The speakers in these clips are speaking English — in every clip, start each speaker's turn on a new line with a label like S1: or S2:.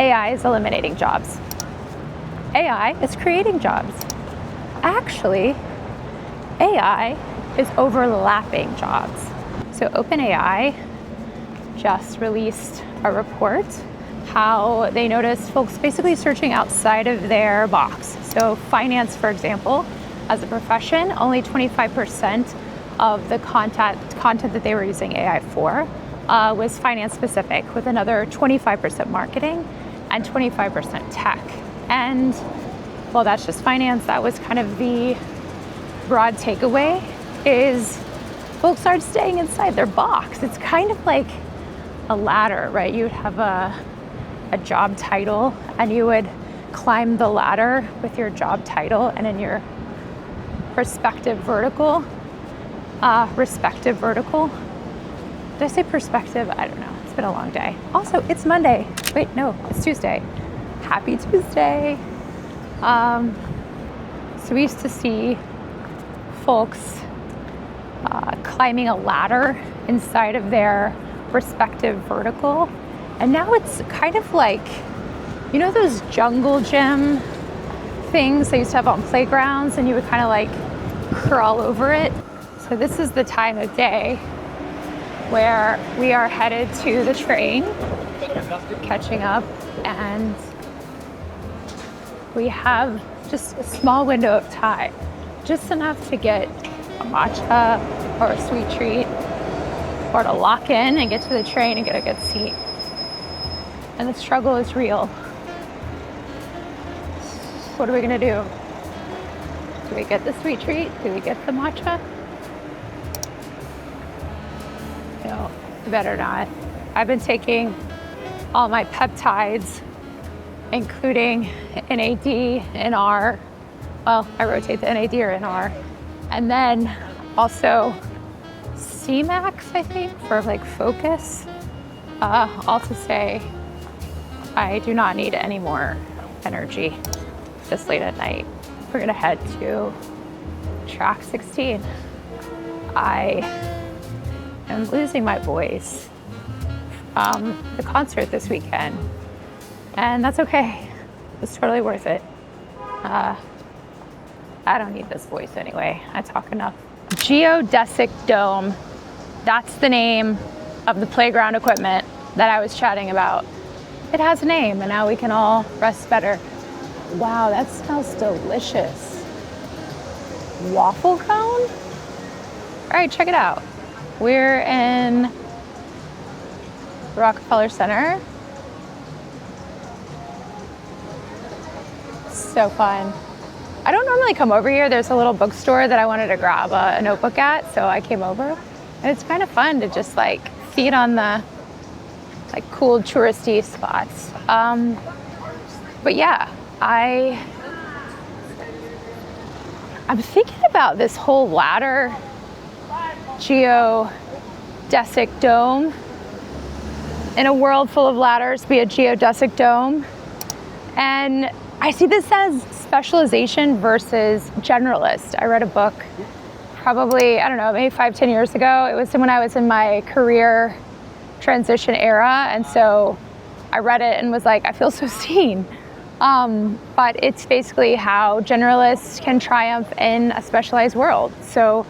S1: AI is eliminating jobs. AI is creating jobs. Actually, AI is overlapping jobs. So OpenAI just released a report how they noticed folks basically searching outside of their box. So finance, for example, as a profession, only 25% of the content that they were using AI for was finance specific, with another 25% marketing and 25% tech. And well, that's just finance. That was kind of the broad takeaway, is folks aren't staying inside their box. It's kind of like a ladder, right? You would have a job title and you would climb the ladder with your job title and in your respective vertical. Did I say perspective? I don't know. It's been a long day. Also, it's Monday. Wait, no, it's Tuesday. Happy Tuesday. So we used to see folks climbing a ladder inside of their respective vertical. And now it's kind of like, you know those jungle gym things they used to have on playgrounds, and you would kind of like crawl over it? So this is the time of day where we are headed to the train, catching up, and we have just a small window of time, just enough to get a matcha or a sweet treat, or to lock in and get to the train and get a good seat. And the struggle is real. What are we gonna do? Do we get the sweet treat? Do we get the matcha? No, better not. I've been taking all my peptides, including NAD, NR. Well, I rotate the NAD or NR. And then also CMAX, I think, for like focus. All to say, I do not need any more energy this late at night. We're gonna head to track 16. I am losing my voice from the concert this weekend, and that's okay. It's totally worth it. I don't need this voice anyway. I talk enough. Geodesic dome. That's the name of the playground equipment that I was chatting about. It has a name, and now we can all rest better. Wow, that smells delicious. Waffle cone? All right, check it out. We're in Rockefeller Center. So fun. I don't normally come over here. There's a little bookstore that I wanted to grab a notebook at, so I came over. And it's kind of fun to just like feed on the like cool touristy spots. But yeah, I'm thinking about this whole ladder geodesic dome. In a world full of ladders, be a geodesic dome. And I see this as specialization versus generalist. I read a book probably, I don't know, maybe 5-10 years ago. It was when I was in my career transition era, and so I read it and was like, I feel so seen. But it's basically how generalists can triumph in a specialized world. So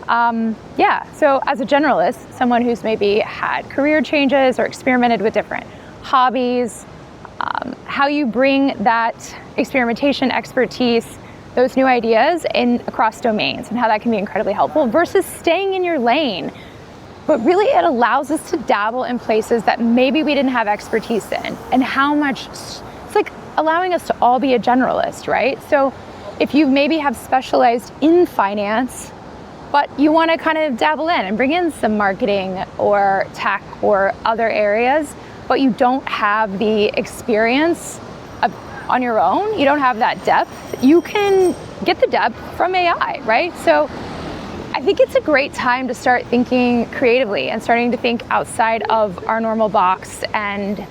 S1: so as a generalist, someone who's maybe had career changes or experimented with different hobbies, how you bring that experimentation expertise, those new ideas in across domains, and how that can be incredibly helpful versus staying in your lane. But really it allows us to dabble in places that maybe we didn't have expertise in, and how much, it's like allowing us to all be a generalist, right? So if you maybe have specialized in finance, but you want to kind of dabble in and bring in some marketing or tech or other areas, but you don't have the experience on your own, you don't have that depth, you can get the depth from AI, right? So I think it's a great time to start thinking creatively and starting to think outside of our normal box, and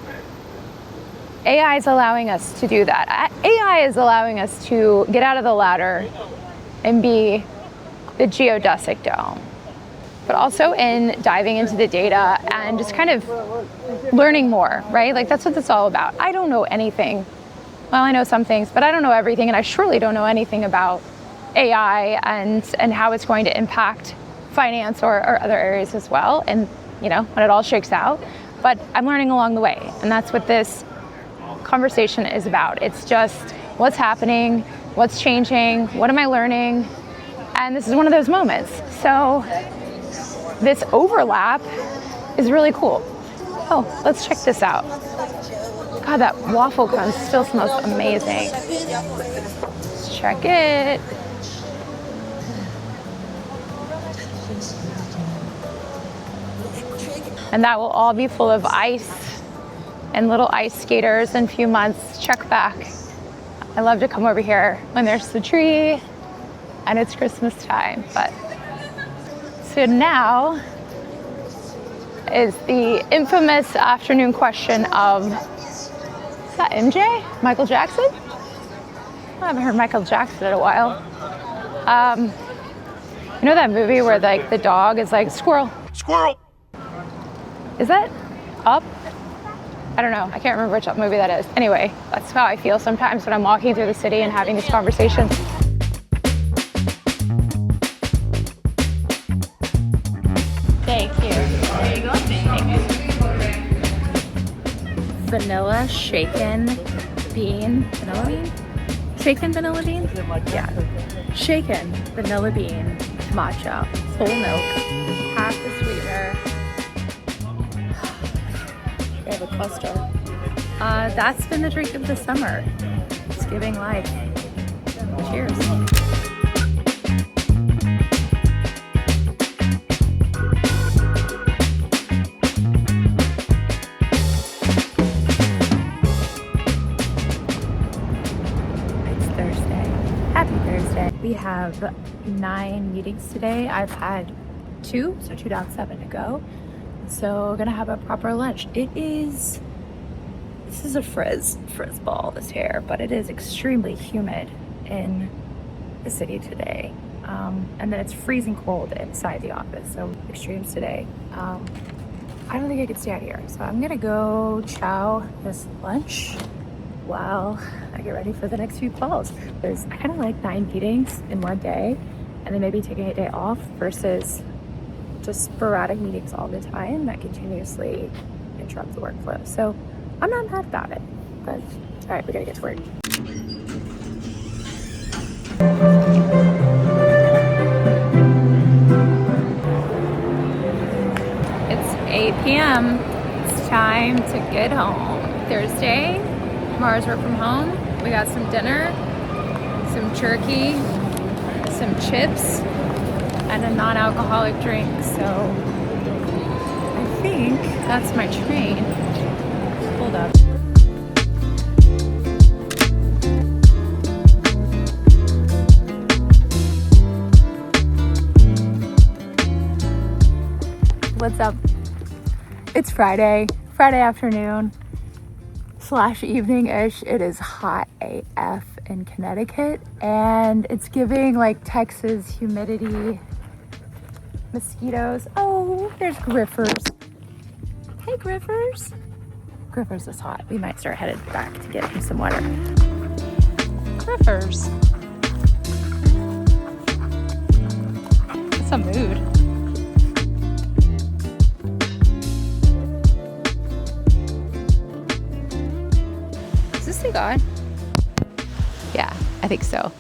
S1: AI is allowing us to do that. AI is allowing us to get out of the ladder and be the geodesic dome. but also in diving into the data and just kind of learning more, right? Like that's what it's all about. I don't know anything. Well, I know some things, but I don't know everything, and I surely don't know anything about AI and how it's going to impact finance or other areas as well, and when it all shakes out. But I'm learning along the way, and that's what this conversation is about. It's just what's happening, what's changing, what am I learning, and this is one of those moments. So this overlap is really cool. Oh, let's check this out. God, that waffle cone still smells amazing. Let's check it. And that will all be full of ice and little ice skaters in a few months. Check back. I love to come over here when there's the tree and it's Christmas time. But so now is the infamous afternoon question of, is that MJ? Michael Jackson? I haven't heard Michael Jackson in a while. You know that movie where like the dog is like, squirrel. Squirrel. Is that Up? I don't know. I can't remember which movie that is. Anyway, that's how I feel sometimes when I'm walking through the city and having these conversations. Thank you. There you go. Thanks. Vanilla shaken bean. Vanilla bean? Shaken vanilla bean? Yeah. Shaken vanilla bean matcha. Whole milk. Half the sweetener. I have a cluster. That's been the drink of the summer. It's giving life. Cheers. It's Thursday. Happy Thursday. We have 9 meetings today. I've had 2, so 2 down, 7 to go. So we're gonna have a proper lunch. This is a frizz ball, this hair, but it is extremely humid in the city today. And then it's freezing cold inside the office, so extremes today. I don't think I could stay out here, so I'm gonna go chow this lunch while I get ready for the next few calls. I kind of like 9 meetings in one day, and then maybe taking a day off versus just sporadic meetings all the time that continuously interrupt the workflow. So I'm not mad about it, but all right, we gotta get to work. It's 8 p.m. It's time to get home. Thursday, tomorrow's work from home. We got some dinner, some jerky, some chips, and a non-alcoholic drink, so I think that's my train. Hold up. What's up? It's Friday afternoon / evening-ish. It is hot AF in Connecticut, and it's giving like Texas humidity. Mosquitoes. Oh, there's Griffers. Hey, Griffers. Griffers is hot. We might start headed back to get him some water. Griffers. It's a mood. Is this thing on? Yeah, I think so.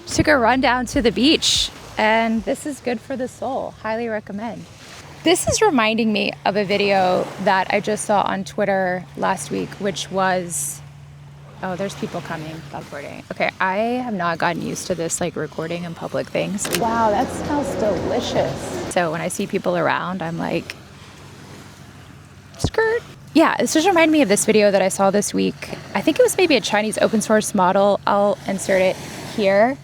S1: Took a run down to the beach. And this is good for the soul. Highly recommend. This is reminding me of a video that I just saw on Twitter last week, which was, oh, there's people coming, recording. Okay, I have not gotten used to this, like recording in public things. Wow, that smells delicious. So when I see people around, I'm like, skirt. Yeah, this just reminded me of this video that I saw this week. I think it was maybe a Chinese open source model. I'll insert it here.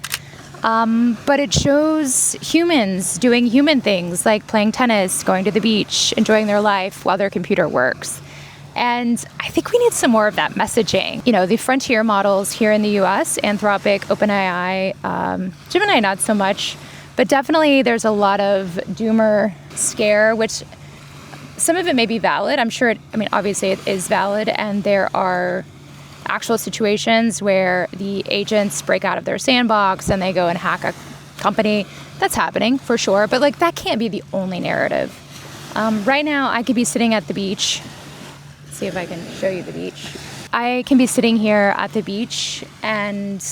S1: But it shows humans doing human things like playing tennis, going to the beach, enjoying their life while their computer works. And I think we need some more of that messaging. You know, the frontier models here in the US, Anthropic, OpenAI, Gemini not so much, But definitely there's a lot of doomer scare, which some of it may be valid. I'm sure obviously it is valid. And there are actual situations where the agents break out of their sandbox and they go and hack a company. That's happening for sure. But like, that can't be the only narrative. Right now I could be sitting at the beach. Let's see if I can show you the beach. I can be sitting here at the beach and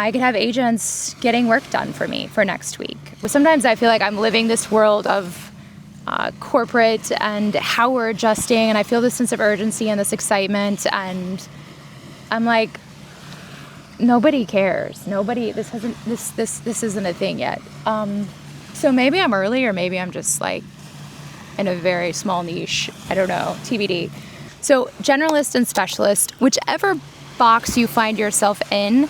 S1: I could have agents getting work done for me for next week. Sometimes I feel like I'm living this world of corporate and how we're adjusting, and I feel this sense of urgency and this excitement, and I'm like, nobody cares. This isn't a thing yet. So maybe I'm early, or maybe I'm just like in a very small niche. I don't know, TBD. So generalist and specialist, whichever box you find yourself in,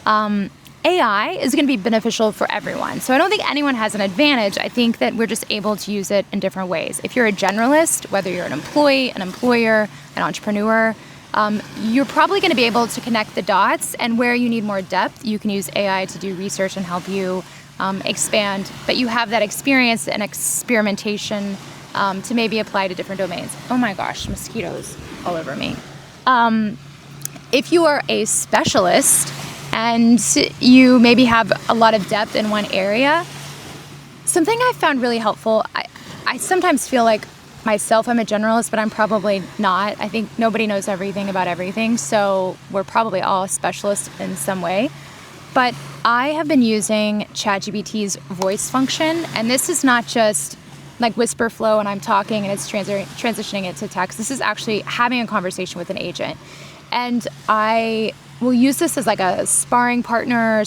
S1: AI is going to be beneficial for everyone. So I don't think anyone has an advantage. I think that we're just able to use it in different ways. If you're a generalist, whether you're an employee, an employer, an entrepreneur, you're probably going to be able to connect the dots, and where you need more depth, you can use AI to do research and help you expand. But you have that experience and experimentation to maybe apply to different domains. Oh my gosh, mosquitoes all over me. If you are a specialist and you maybe have a lot of depth in one area, something I found really helpful, I sometimes feel like myself, I'm a generalist, but I'm probably not. I think nobody knows everything about everything, so we're probably all specialists in some way. But I have been using ChatGPT's voice function, and this is not just like whisper flow and I'm talking and it's transitioning it to text. This is actually having a conversation with an agent. And I will use this as like a sparring partner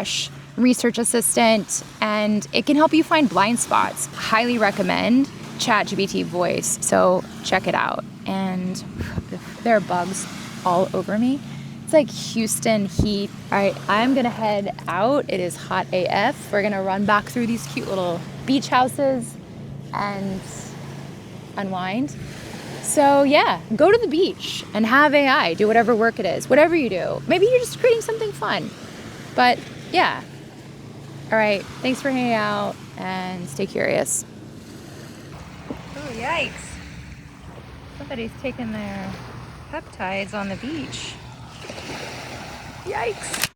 S1: / research assistant, and it can help you find blind spots. Highly recommend ChatGPT Voice, so check it out. And there are bugs all over me. It's like Houston heat. All right, I'm gonna head out. It is hot AF. We're gonna run back through these cute little beach houses and unwind. So yeah, go to the beach and have AI do whatever work it is, whatever you do. Maybe you're just creating something fun. But yeah. All right, thanks for hanging out and stay curious. Oh, yikes. Somebody's taking their peptides on the beach. Yikes.